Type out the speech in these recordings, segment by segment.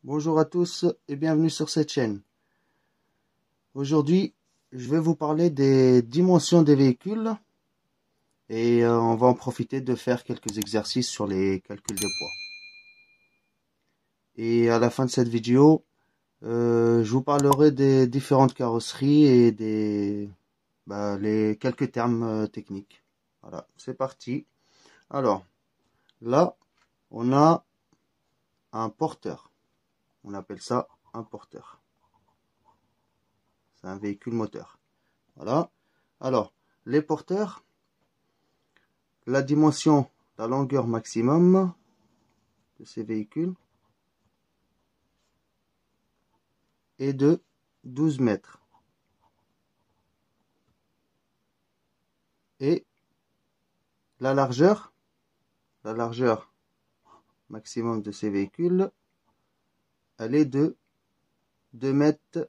Bonjour à tous et bienvenue sur cette chaîne. Aujourd'hui, je vais vous parler des dimensions des véhicules et on va en profiter de faire quelques exercices sur les calculs de poids. Et à la fin de cette vidéo, je vous parlerai des différentes carrosseries et les quelques termes techniques. Voilà, c'est parti. Alors, là, on a un porteur. On appelle ça un porteur. C'est un véhicule moteur. Voilà. Alors, les porteurs, la dimension, la longueur maximum de ces véhicules est de 12 mètres. Et la largeur maximum de ces véhicules, elle est de 2 mètres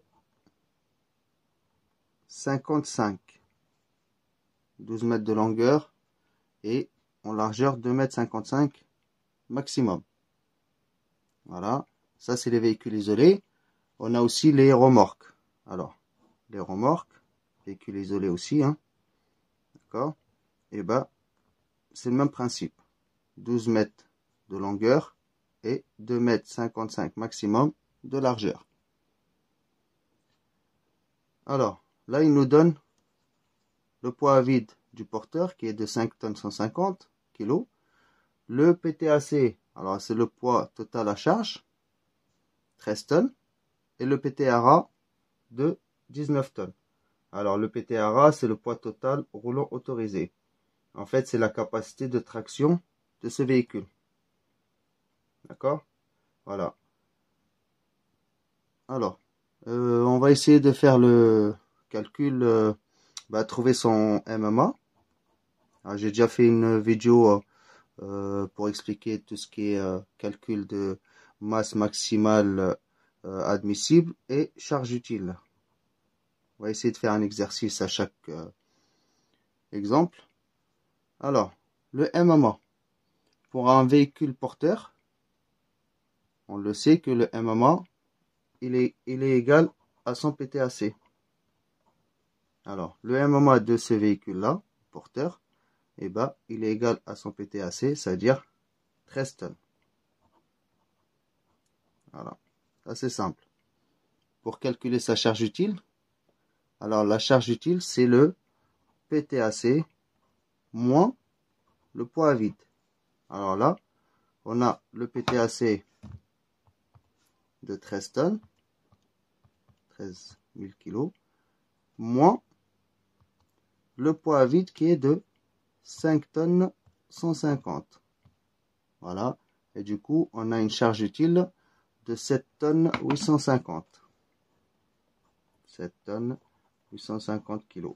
55. 12 mètres de longueur et en largeur 2 mètres 55 maximum. Voilà, ça c'est les véhicules isolés. On a aussi les remorques. Alors, les remorques, véhicules isolés aussi, hein. D'accord? Et c'est le même principe. 12 mètres de longueur et 2 mètres 55 maximum de largeur. Alors, là, il nous donne le poids à vide du porteur qui est de 5 tonnes 150 kg. Le PTAC, alors c'est le poids total à charge, 13 tonnes. Et le PTRA de 19 tonnes. Alors, le PTRA, c'est le poids total roulant autorisé. En fait, c'est la capacité de traction de ce véhicule. D'accord? Voilà. Alors, on va essayer de faire le calcul, trouver son MMA. J'ai déjà fait une vidéo pour expliquer tout ce qui est calcul de masse maximale admissible et charge utile. On va essayer de faire un exercice à chaque exemple. Alors, le MMA. Pour un véhicule porteur, on le sait que le MMA, il est égal à son PTAC. Alors, le MMA de ce véhicule-là, porteur, il est égal à son PTAC, c'est-à-dire 13 tonnes. Voilà, ça c'est simple. Pour calculer sa charge utile, alors la charge utile, c'est le PTAC moins le poids à vide. Alors là, on a le PTAC de 13 tonnes, 13 000 kg, moins le poids à vide qui est de 5 tonnes 150. Voilà. Et du coup, on a une charge utile de 7 tonnes 850. 7 tonnes 850 kg.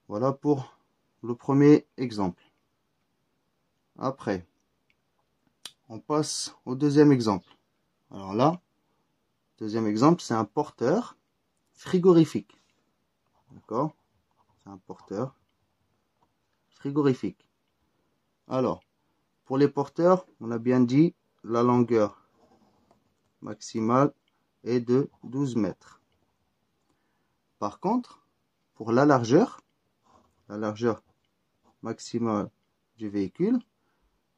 Voilà pour le premier exemple. Après, on passe au deuxième exemple. Alors là, deuxième exemple, c'est un porteur frigorifique. D'accord? C'est un porteur frigorifique. Alors, pour les porteurs, on a bien dit la longueur maximale est de 12 mètres. Par contre, pour la largeur maximale du véhicule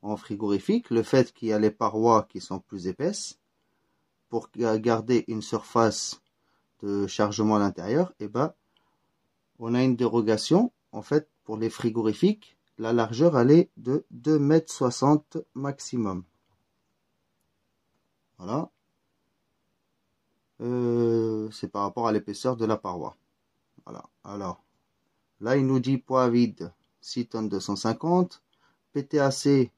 en frigorifique, le fait qu'il y a les parois qui sont plus épaisses, pour garder une surface de chargement à l'intérieur, on a une dérogation. En fait, pour les frigorifiques, la largeur elle est de 2,60 m maximum. Voilà. C'est par rapport à l'épaisseur de la paroi. Voilà. Alors, là, il nous dit poids vide 6 tonnes 250, PTAC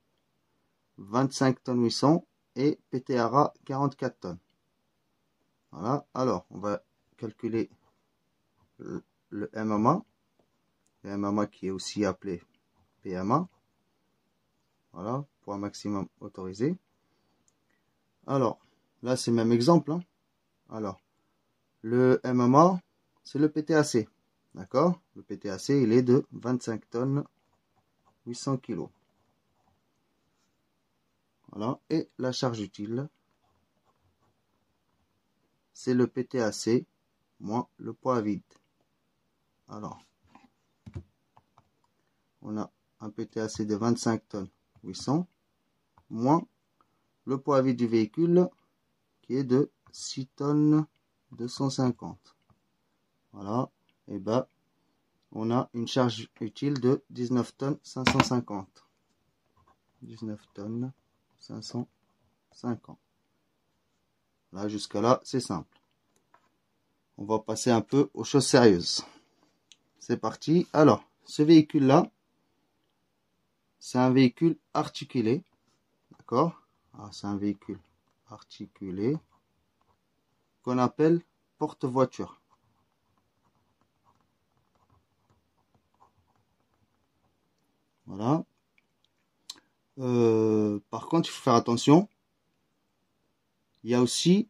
25 tonnes 800 et PTRA 44 tonnes. Voilà. Alors, on va calculer le MMA. Le MMA qui est aussi appelé PMA. Voilà, poids maximum autorisé. Alors, là, c'est le même exemple. Hein. Alors, le MMA, c'est le PTAC. D'accord? Le PTAC, il est de 25 tonnes 800 kg. Voilà. Et la charge utile, c'est le PTAC moins le poids à vide. Alors, on a un PTAC de 25 tonnes 800 moins le poids à vide du véhicule qui est de 6 tonnes 250. Voilà. Et ben, on a une charge utile de 19 tonnes 550. 19 tonnes 550. Là, jusqu'à là, c'est simple. On va passer un peu aux choses sérieuses. C'est parti. Alors, ce véhicule-là, c'est un véhicule articulé. D'accord? C'est un véhicule articulé qu'on appelle porte-voiture. Voilà. Par contre, il faut faire attention. Il y a aussi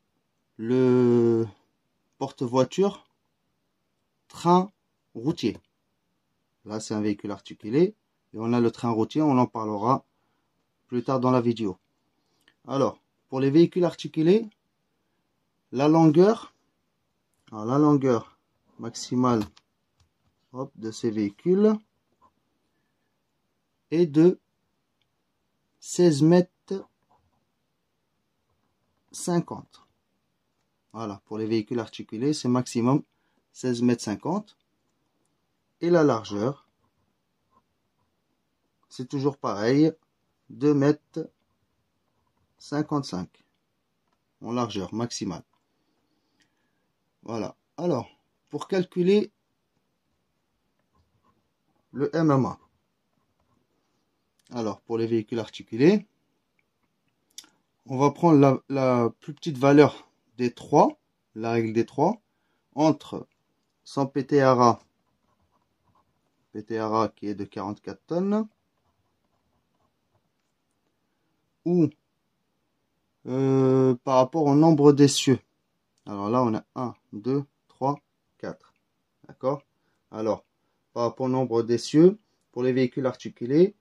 le porte-voiture train routier. Là, c'est un véhicule articulé. Et on a le train routier, on en parlera plus tard dans la vidéo. Alors, pour les véhicules articulés, la longueur maximale de ces véhicules est de 16 mètres 50. Voilà, pour les véhicules articulés, c'est maximum 16 mètres 50. Et la largeur, c'est toujours pareil, 2 mètres 55 en largeur maximale. Voilà. Alors, pour calculer le MMA, alors pour les véhicules articulés, on va prendre la plus petite valeur des 3, la règle des 3, entre son PTRA qui est de 44 tonnes, ou par rapport au nombre d'essieux. Alors là, on a 1, 2, 3, 4. D'accord? Alors, par rapport au nombre d'essieux, pour les véhicules articulés,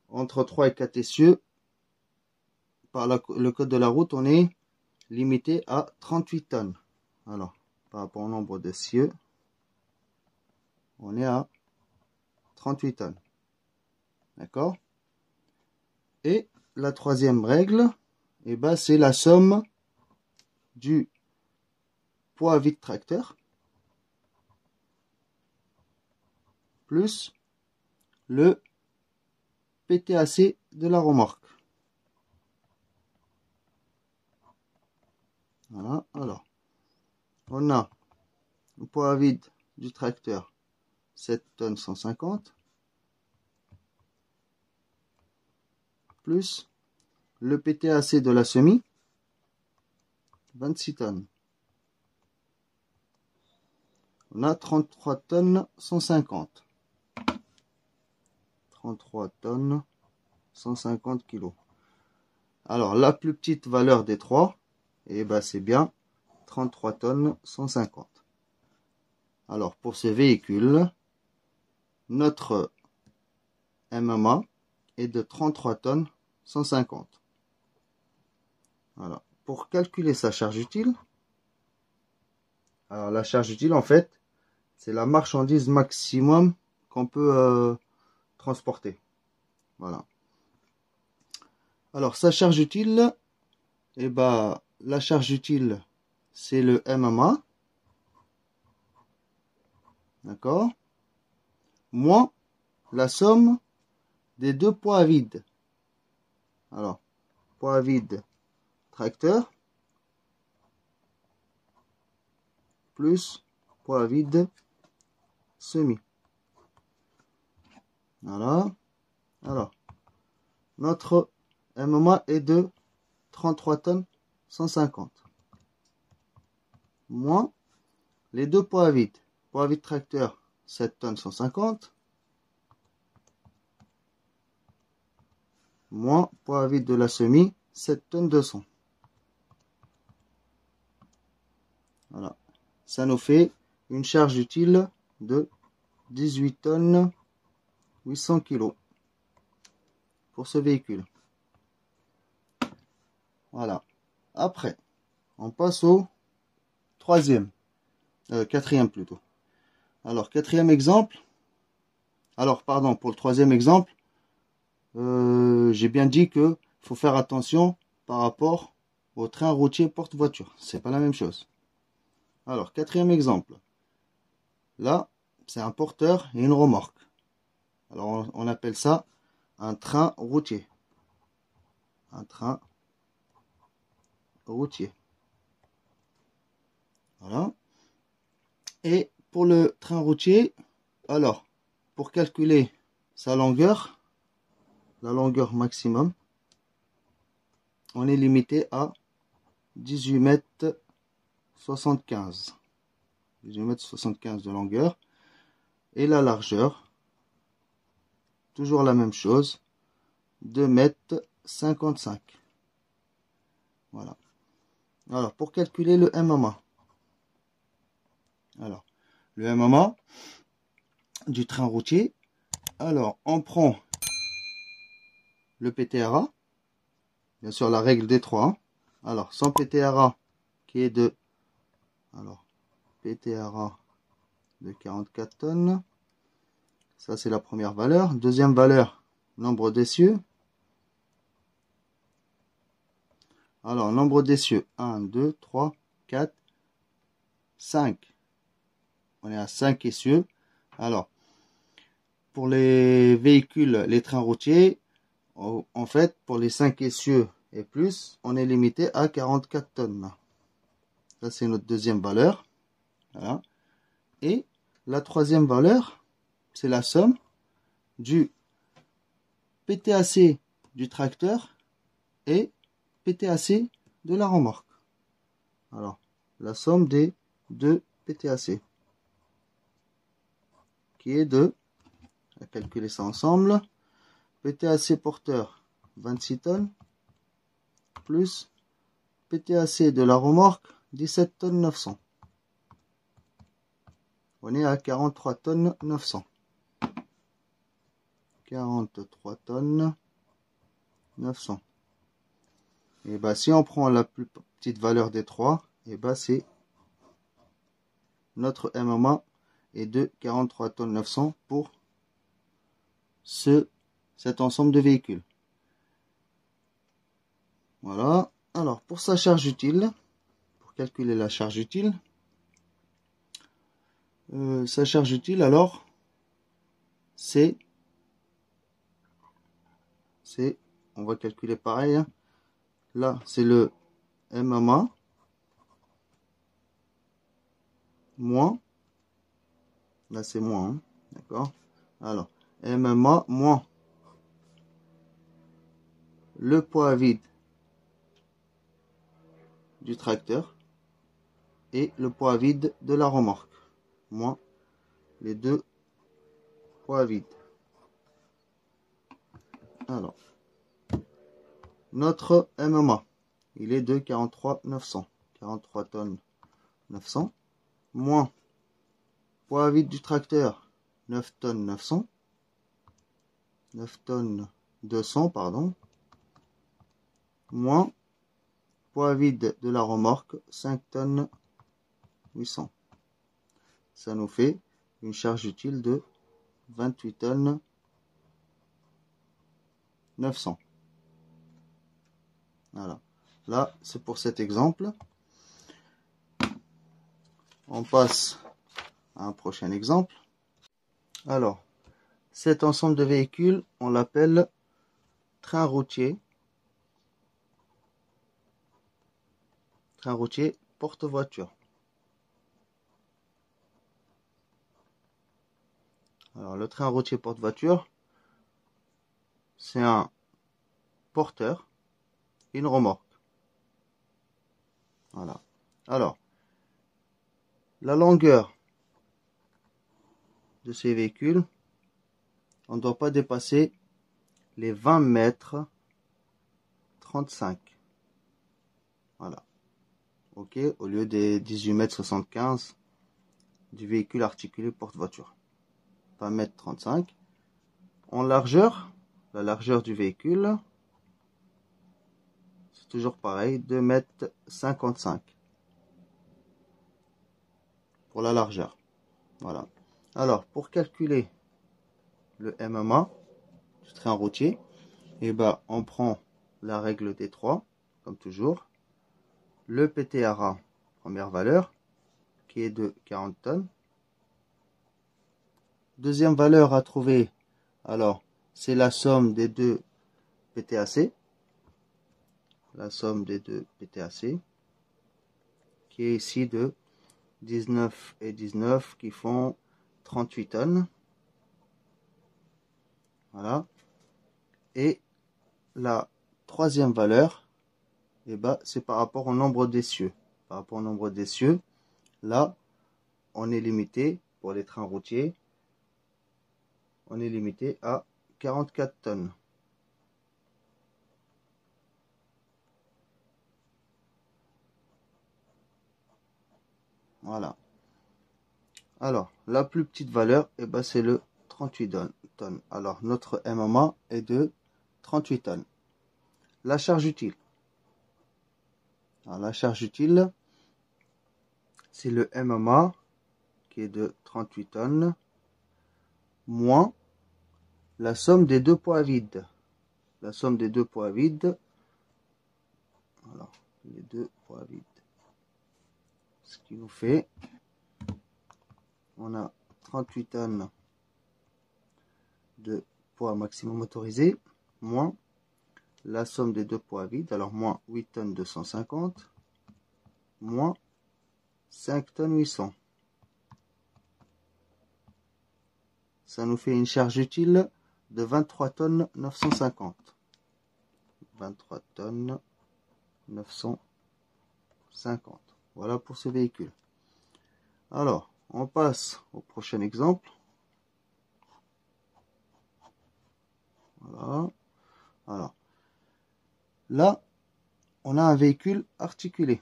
entre 3 et 4 essieux, par le code de la route, on est limité à 38 tonnes. Alors, par rapport au nombre d'essieux, on est à 38 tonnes. D'accord? Et la troisième règle, eh ben, c'est la somme du poids vide tracteur plus le PTAC de la remorque. Voilà, alors, on a le poids vide du tracteur 7 tonnes 150 plus le PTAC de la semi 26 tonnes. On a 33 tonnes 150. 33 tonnes 150 kg. Alors la plus petite valeur des trois, et ben c'est bien 33 tonnes 150. Alors pour ce véhicule, notre MMA est de 33 tonnes 150. Voilà. Pour calculer sa charge utile, alors la charge utile en fait, c'est la marchandise maximum qu'on peut transporter. Voilà. Alors sa charge utile, et ben la charge utile c'est le MMA, d'accord, moins la somme des deux poids vides. Alors poids vide tracteur plus poids vide semi. Voilà. Alors notre MMA est de 33 tonnes 150 moins les deux poids vides tracteur 7 tonnes 150 moins poids vide de la semi 7 tonnes 200. Voilà, ça nous fait une charge utile de 18 tonnes 800 kg pour ce véhicule. Voilà. Après, on passe au quatrième plutôt. Alors, quatrième exemple. Alors, pardon, pour le troisième exemple, j'ai bien dit que faut faire attention par rapport au train routier porte-voiture. C'est pas la même chose. Alors, quatrième exemple. Là, c'est un porteur et une remorque. Alors, on appelle ça un train routier. Un train routier. Voilà. Et pour le train routier, alors, pour calculer sa longueur, la longueur maximum, on est limité à 18 mètres 75. 18 mètres 75 de longueur. Et la largeur, toujours la même chose, 2 mètres 55. Voilà. Alors, pour calculer le MMA. Alors, le MMA du train routier. Alors, on prend le PTRA. Bien sûr, la règle des 3. Alors, son PTRA qui est de... Alors, PTRA de 44 tonnes. Ça, c'est la première valeur. Deuxième valeur, nombre d'essieux. Alors, nombre d'essieux, 1, 2, 3, 4, 5. On est à 5 essieux. Alors, pour les véhicules, les trains routiers, en fait, pour les 5 essieux et plus, on est limité à 44 tonnes. Ça, c'est notre deuxième valeur. Voilà. Et la troisième valeur, c'est la somme du PTAC du tracteur et PTAC de la remorque. Alors, la somme des deux PTAC, qui est de, on va calculer ça ensemble, PTAC porteur 26 tonnes, plus PTAC de la remorque 17 tonnes 900. On est à 43 tonnes 900. 43 tonnes 900. Et bah si on prend la plus petite valeur des trois, et bah c'est notre MMA est de 43 tonnes 900 pour cet ensemble de véhicules. Voilà. Alors pour sa charge utile, pour calculer la charge utile, sa charge utile alors c'est on va calculer pareil, hein. Là c'est le MMA moins, là c'est moins, hein. D'accord. Alors MMA moins le poids vide du tracteur et le poids vide de la remorque, moins les deux poids vides. Alors, notre MMA, il est de 43 900, 43 tonnes 900, moins poids vide du tracteur, 9 tonnes 900, 9 tonnes 200, pardon, moins poids vide de la remorque, 5 tonnes 800. Ça nous fait une charge utile de 28 tonnes 900. Voilà. Là, c'est pour cet exemple. On passe à un prochain exemple. Alors, cet ensemble de véhicules, on l'appelle train routier. Train routier porte-voiture. Alors, le train routier porte-voiture, c'est un porteur et une remorque. Voilà. Alors, la longueur de ces véhicules, on ne doit pas dépasser les 20 mètres 35. Voilà. Ok, au lieu des 18 mètres 75 du véhicule articulé porte-voiture. 20 mètres 35. En largeur, la largeur du véhicule, toujours pareil, 2,55 m pour la largeur. Voilà. Alors, pour calculer le MMA du train routier, et on prend la règle des 3, comme toujours. Le PTRA, première valeur, qui est de 40 tonnes. Deuxième valeur à trouver, alors, c'est la somme des deux PTAC. La somme des deux PTAC, qui est ici de 19 et 19, qui font 38 tonnes. Voilà. Et la troisième valeur, c'est par rapport au nombre d'essieux. Par rapport au nombre d'essieux, là, on est limité, pour les trains routiers, on est limité à 44 tonnes. Voilà. Alors, la plus petite valeur, c'est le 38 tonnes. Alors, notre MMA est de 38 tonnes. La charge utile. Alors, la charge utile, c'est le MMA qui est de 38 tonnes moins la somme des deux poids vides. La somme des deux poids vides. Voilà, les deux poids vides. Ce qui nous fait, on a 38 tonnes de poids maximum autorisé moins la somme des deux poids vides, alors moins 8 tonnes 250 moins 5 tonnes 800. Ça nous fait une charge utile de 23 tonnes 950. 23 tonnes 950. Voilà pour ce véhicule. Alors, on passe au prochain exemple. Voilà. Alors, là, on a un véhicule articulé.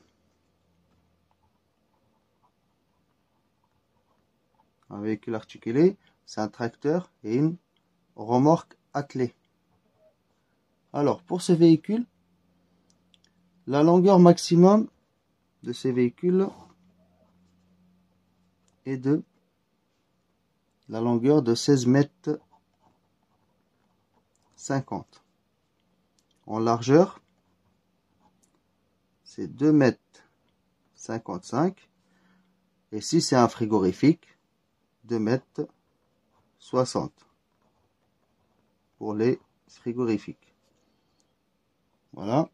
Un véhicule articulé, c'est un tracteur et une remorque attelée. Alors, pour ce véhicule, la longueur maximum de ces véhicules est de la longueur de 16 mètres 50. En largeur, c'est 2 mètres 55. Et si c'est un frigorifique, 2 mètres 60 pour les frigorifiques. Voilà.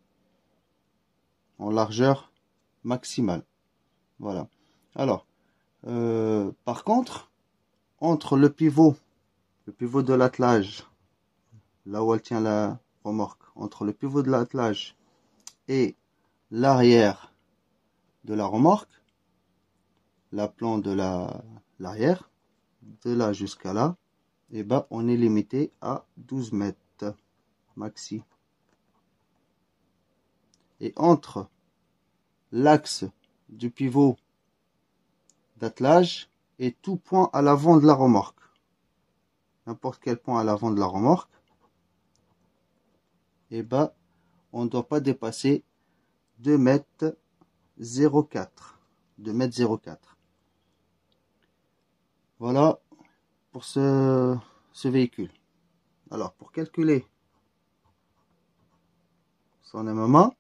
En largeur maximale. Voilà. Alors, par contre, entre le pivot de l'attelage, là où elle tient la remorque, entre le pivot de l'attelage et l'arrière de la remorque, l'aplomb de l'arrière, de là jusqu'à là, on est limité à 12 mètres maxi. Et entre l'axe du pivot d'attelage et tout point à l'avant de la remorque, n'importe quel point à l'avant de la remorque, on ne doit pas dépasser 2 mètres 04. 2 mètres 04. Voilà pour ce véhicule. Alors, pour calculer son MMA,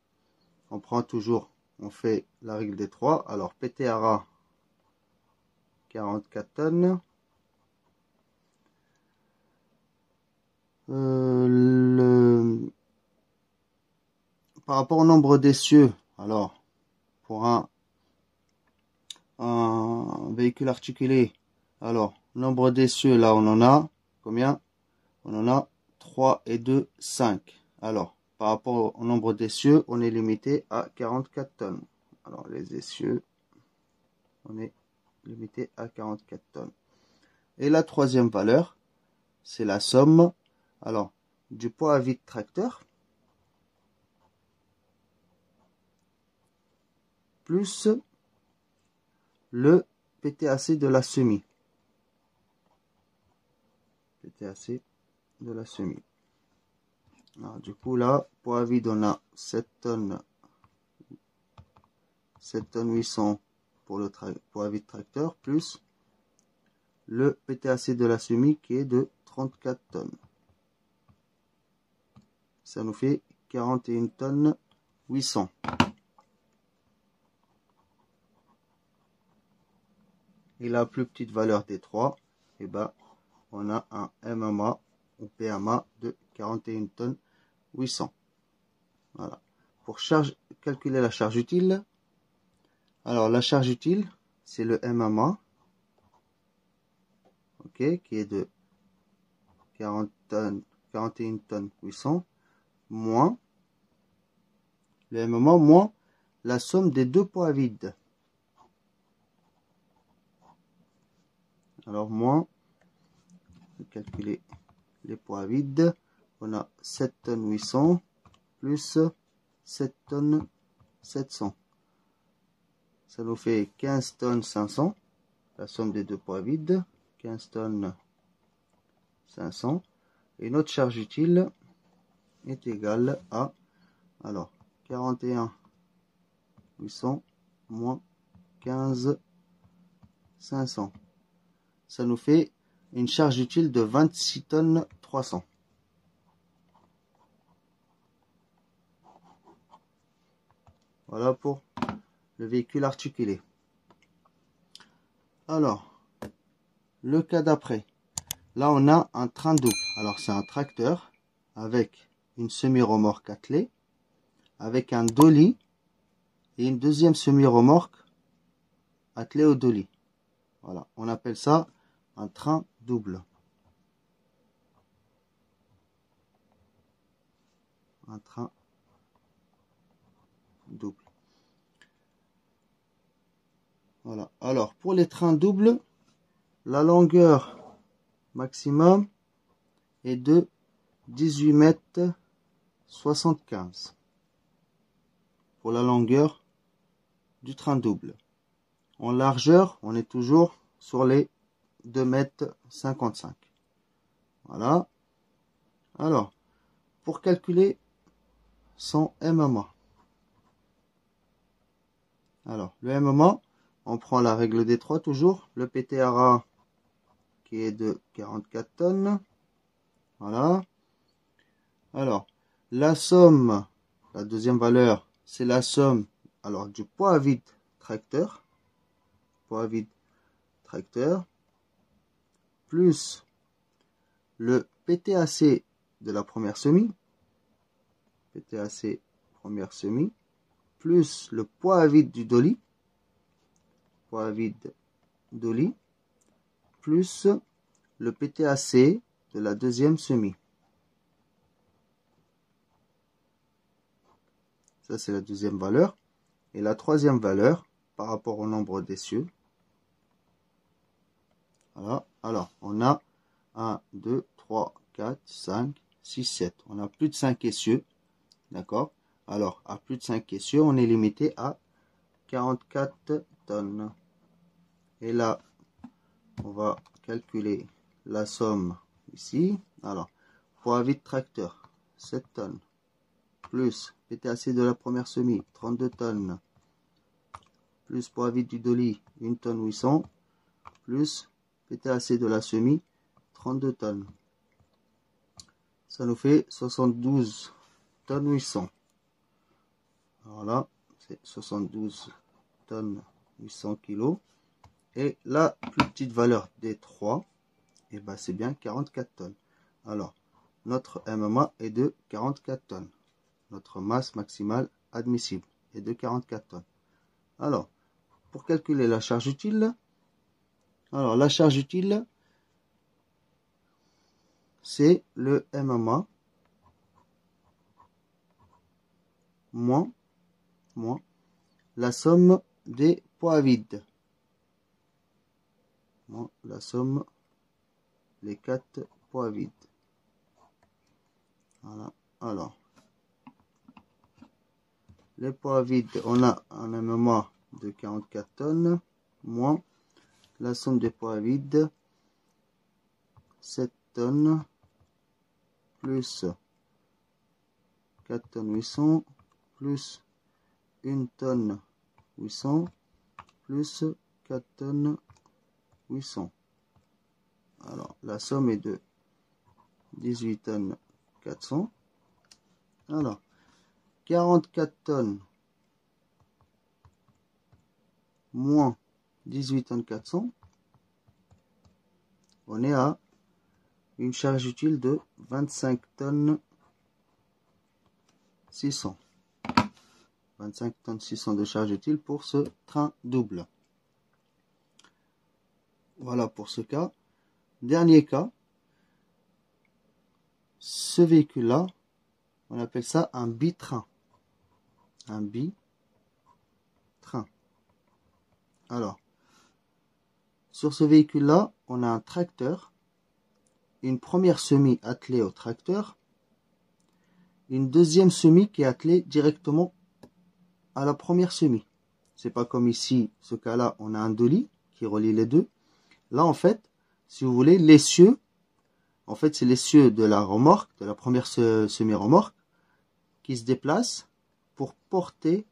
on prend toujours, on fait la règle des 3. Alors, PTRA, 44 tonnes. Par rapport au nombre d'essieux, alors, pour un véhicule articulé, alors, nombre d'essieux, là, on en a combien? On en a 3 et 2, 5. Alors, par rapport au nombre d'essieux, on est limité à 44 tonnes. Alors, les essieux, on est limité à 44 tonnes. Et la troisième valeur, c'est la somme, alors, du poids à vide tracteur, plus le PTAC de la semi. PTAC de la semi. Alors, du coup, là, poids à vide, on a 7 tonnes 7 tonnes 800 pour le poids à vide tracteur, plus le PTAC de la semis qui est de 34 tonnes. Ça nous fait 41 tonnes 800. Et la plus petite valeur des trois, et ben, on a un MMA ou PMA de 41 tonnes 800. Voilà. Pour calculer la charge utile, alors la charge utile, c'est le MMA, ok, qui est de 41 tonnes 800, moins le MMA, moins la somme des deux poids vides. Alors, moins, je vais calculer les poids vides. On a 7 tonnes 800 plus 7 tonnes 700. Ça nous fait 15 tonnes 500. La somme des deux poids vides. 15 tonnes 500. Et notre charge utile est égale à, alors, 41 800 moins 15 500. Ça nous fait une charge utile de 26 tonnes 300. Voilà pour le véhicule articulé. Alors, le cas d'après. Là, on a un train double. Alors, c'est un tracteur avec une semi-remorque attelée, avec un dolly et une deuxième semi-remorque attelée au dolly. Voilà, on appelle ça un train double. Un train double. Voilà. Alors, pour les trains doubles, la longueur maximum est de 18 mètres 75 pour la longueur du train double. En largeur, on est toujours sur les 2 mètres 55. Voilà. Alors, pour calculer son MMA. Alors, le MMA, on prend la règle des 3 toujours. Le PTRA qui est de 44 tonnes. Voilà. Alors, la somme, la deuxième valeur, c'est la somme alors du poids à vide tracteur. Poids à vide tracteur. Plus le PTAC de la première semis. PTAC première semis. Plus le poids à vide du dolly. Poids à vide dolly. Plus le PTAC de la deuxième semis. Ça, c'est la deuxième valeur. Et la troisième valeur, par rapport au nombre d'essieux. Voilà. Alors, on a 1, 2, 3, 4, 5, 6, 7. On a plus de 5 essieux. D'accord? Alors, à plus de 5 essieux, on est limité à 44 tonnes. Et là, on va calculer la somme ici. Alors, poids à vide tracteur, 7 tonnes. Plus PTAC de la première semis, 32 tonnes. Plus poids à vide du dolly, 1 tonne 800. Plus PTAC de la semis, 32 tonnes. Ça nous fait 72 tonnes 800. Alors là, c'est 72 tonnes 800 kg. Et la plus petite valeur des 3, et ben c'est bien 44 tonnes. Alors, notre MMA est de 44 tonnes. Notre masse maximale admissible est de 44 tonnes. Alors, pour calculer la charge utile, alors la charge utile, c'est le MMA moins la somme des poids vides. Moins la somme les 4 poids vides. Voilà. Alors, les poids vides, on a un MMA de 44 tonnes, moins la somme des poids vides, 7 tonnes, plus 4 tonnes 800, plus 1 tonne 800 plus 4 tonnes 800. Alors, la somme est de 18 tonnes 400. Alors, 44 tonnes moins 18 tonnes 400. On est à une charge utile de 25 tonnes 600. 25 tonnes 600 de charge utile pour ce train double. Voilà pour ce cas. Dernier cas, ce véhicule-là, on appelle ça un bitrain. Un bitrain. Alors, sur ce véhicule-là, on a un tracteur, une première semis attelée au tracteur, une deuxième semis qui est attelée directement à la première semis. C'est pas comme ici, ce cas-là, on a un dolly qui relie les deux. Là, en fait, si vous voulez, l'essieu, en fait, c'est l'essieu de la remorque, de la première semi-remorque, qui se déplace pour porter,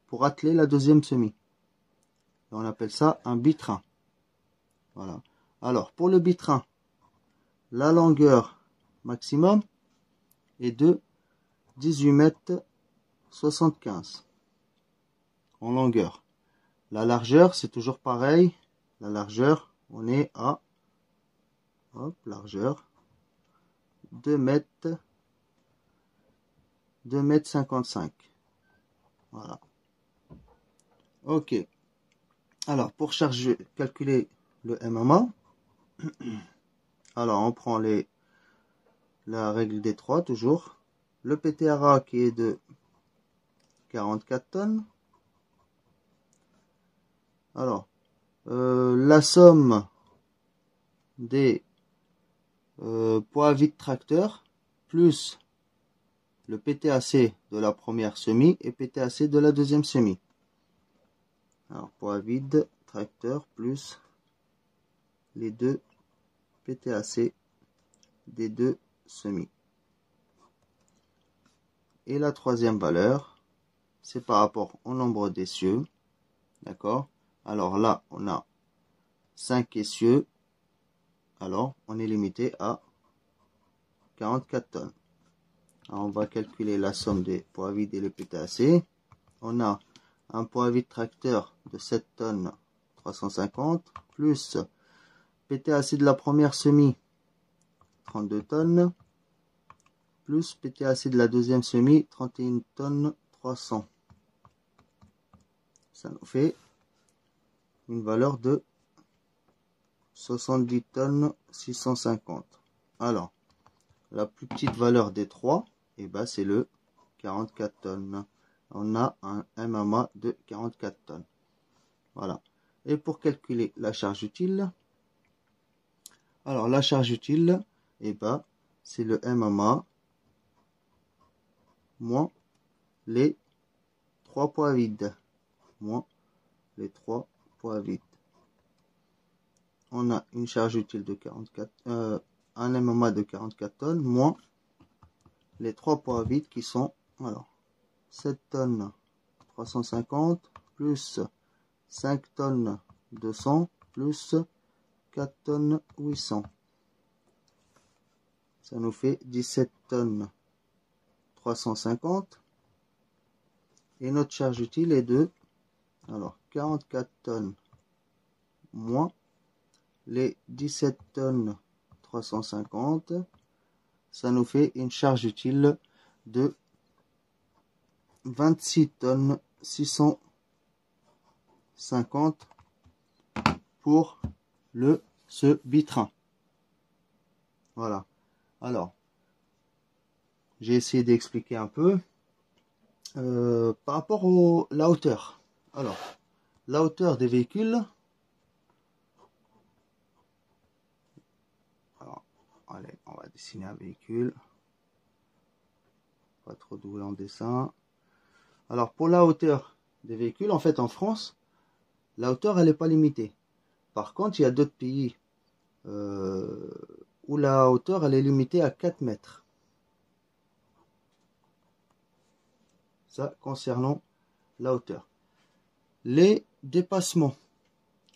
pour atteler la deuxième semis. Et on appelle ça un bitrain. Voilà. Alors, pour le bitrain, la longueur maximum est de 18 mètres 75 en longueur. La largeur, c'est toujours pareil. La largeur, on est à largeur 2 mètres 55. Voilà. Ok. Alors, pour calculer le MMA, alors on prend la règle des 3 toujours. Le PTRA qui est de 44 tonnes. Alors, la somme des poids vide tracteur plus le PTAC de la première semis et PTAC de la deuxième semis. Alors, poids vide tracteur plus les deux PTAC des deux semis. Et la troisième valeur, c'est par rapport au nombre d'essieux. D'accord? Alors là, on a 5 essieux. Alors, on est limité à 44 tonnes. Alors, on va calculer la somme des poids vides et les PTAC. On a un poids vide tracteur de 7 tonnes 350 plus PTAC de la première semis 32 tonnes plus PTAC de la deuxième semis 31 tonnes 300. Ça nous fait une valeur de 70 tonnes 650. Alors, la plus petite valeur des trois, et ben c'est le 44 tonnes. On a un MMA de 44 tonnes. Voilà. Et pour calculer la charge utile, alors la charge utile, et ben c'est le MMA moins les 3 poids vides. Moins les 3 poids vides. On a une charge utile de 44, un MMA de 44 tonnes, moins les 3 poids vides qui sont, alors, 7 tonnes 350, plus 5 tonnes 200, plus 4 tonnes 800. Ça nous fait 17 tonnes 350. Et notre charge utile est de, alors, 44 tonnes moins les 17 tonnes 350, ça nous fait une charge utile de 26 tonnes 650 pour ce bitrain. Voilà. Alors, j'ai essayé d'expliquer un peu par rapport à la hauteur. Alors, la hauteur des véhicules. Allez, on va dessiner un véhicule. Pas trop doué en dessin. Alors, pour la hauteur des véhicules, en fait, en France, la hauteur, elle n'est pas limitée. Par contre, il y a d'autres pays où la hauteur, elle est limitée à 4 mètres. Ça, concernant la hauteur. les dépassements.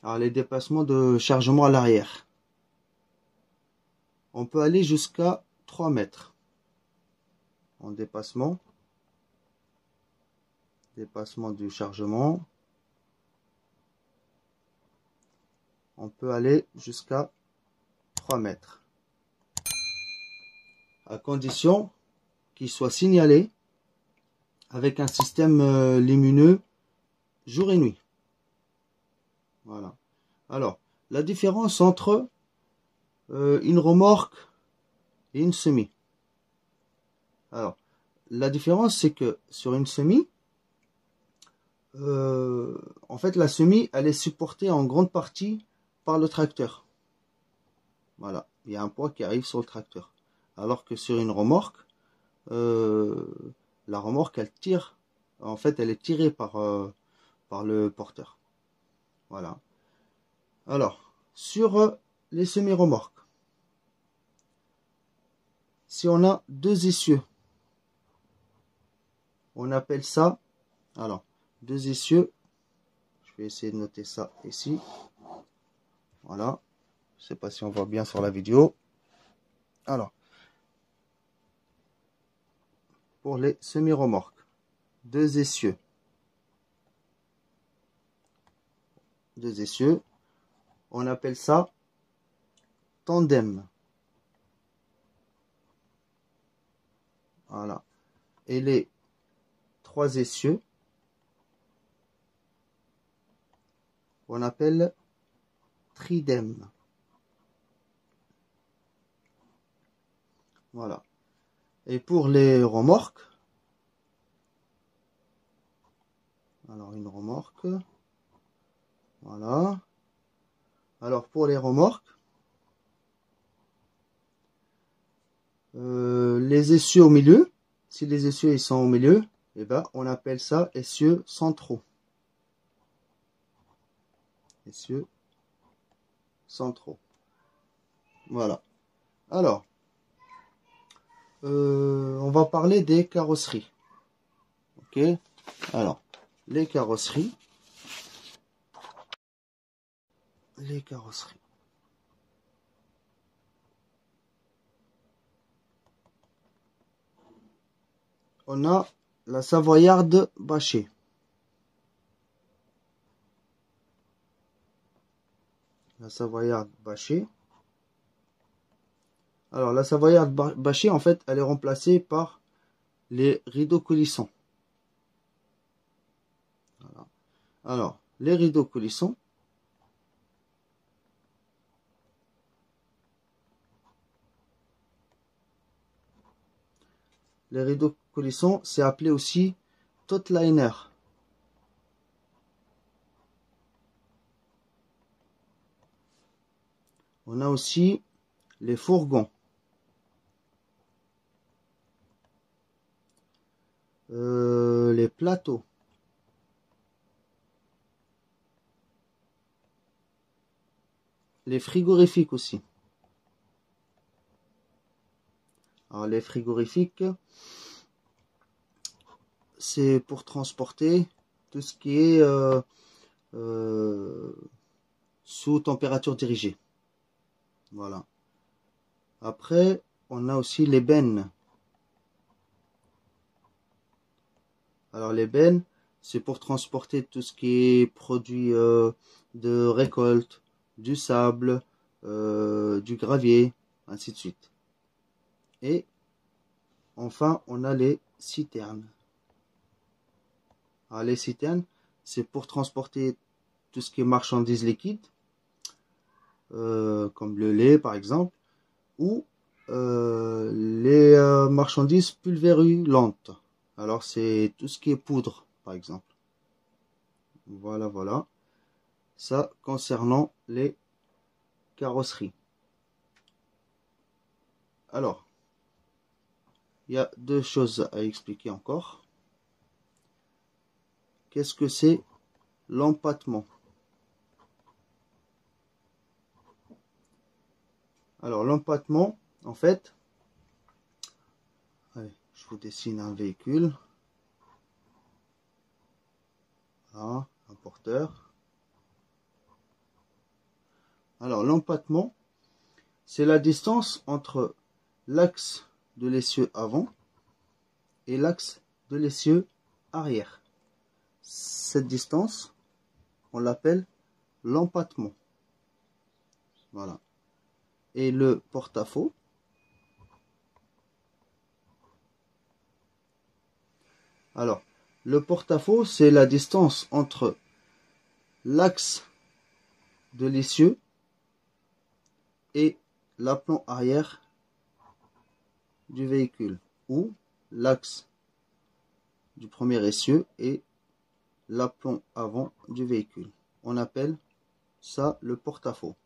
Alors, les dépassements de chargement à l'arrière. On peut aller jusqu'à 3 mètres. En dépassement. Dépassement du chargement. On peut aller jusqu'à 3 mètres. À condition qu'il soit signalé avec un système lumineux jour et nuit. Voilà. Alors, la différence entre une remorque et une semi. Alors, la différence, c'est que sur une semi, en fait, la semi, elle est supportée en grande partie par le tracteur. Voilà, il y a un poids qui arrive sur le tracteur. Alors que sur une remorque, la remorque, elle tire. En fait, elle est tirée par le porteur. Voilà. Alors, sur les semi-remorques, si on a 2 essieux, on appelle ça, alors, 2 essieux, je vais essayer de noter ça ici. Voilà. Je ne sais pas si on voit bien sur la vidéo. Alors, pour les semi-remorques, 2 essieux. 2 essieux. On appelle ça tandem. Voilà. Et les 3 essieux, on appelle tridem. Voilà. Et pour les remorques, alors une remorque, voilà. Alors pour les remorques, les essieux au milieu, si les essieux ils sont au milieu, eh ben, on appelle ça essieux centraux. Essieux centraux. Voilà. Alors, on va parler des carrosseries. Ok. Alors, les carrosseries. Les carrosseries. On a la Savoyarde bâchée. La Savoyarde bâchée. Alors, la Savoyarde bâchée, en fait, elle est remplacée par les rideaux coulissants. Voilà. Alors, les rideaux coulissants. Les rideaux coulissants, c'est appelé aussi totliner. On a aussi les fourgons. Les plateaux. Les frigorifiques aussi. Alors les frigorifiques, c'est pour transporter tout ce qui est sous température dirigée. Voilà. Après, on a aussi les bennes. Alors les bennes, c'est pour transporter tout ce qui est produit de récolte, du sable, du gravier, ainsi de suite. Et enfin, on a les citernes. Alors les citernes, c'est pour transporter tout ce qui est marchandises liquides, comme le lait par exemple, ou les marchandises pulvérulentes. Alors c'est tout ce qui est poudre par exemple. Voilà, voilà. Ça concernant les carrosseries. Alors, il y a 2 choses à expliquer encore. Qu'est-ce que c'est l'empattement? Alors l'empattement, en fait, allez, je vous dessine un véhicule. Voilà, un porteur. Alors l'empattement, c'est la distance entre l'axe de l'essieu avant et l'axe de l'essieu arrière. Cette distance, on l'appelle l'empattement. Voilà. Et le porte-à-faux, alors le porte-à-faux, c'est la distance entre l'axe de l'essieu et l'aplomb arrière du véhicule, ou l'axe du premier essieu et l'aplomb avant du véhicule. On appelle ça le porte-à-faux.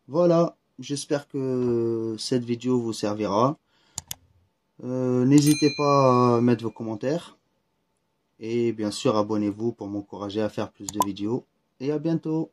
Voilà, j'espère que cette vidéo vous servira. N'hésitez pas à mettre vos commentaires. Et bien sûr, abonnez-vous pour m'encourager à faire plus de vidéos. Et à bientôt.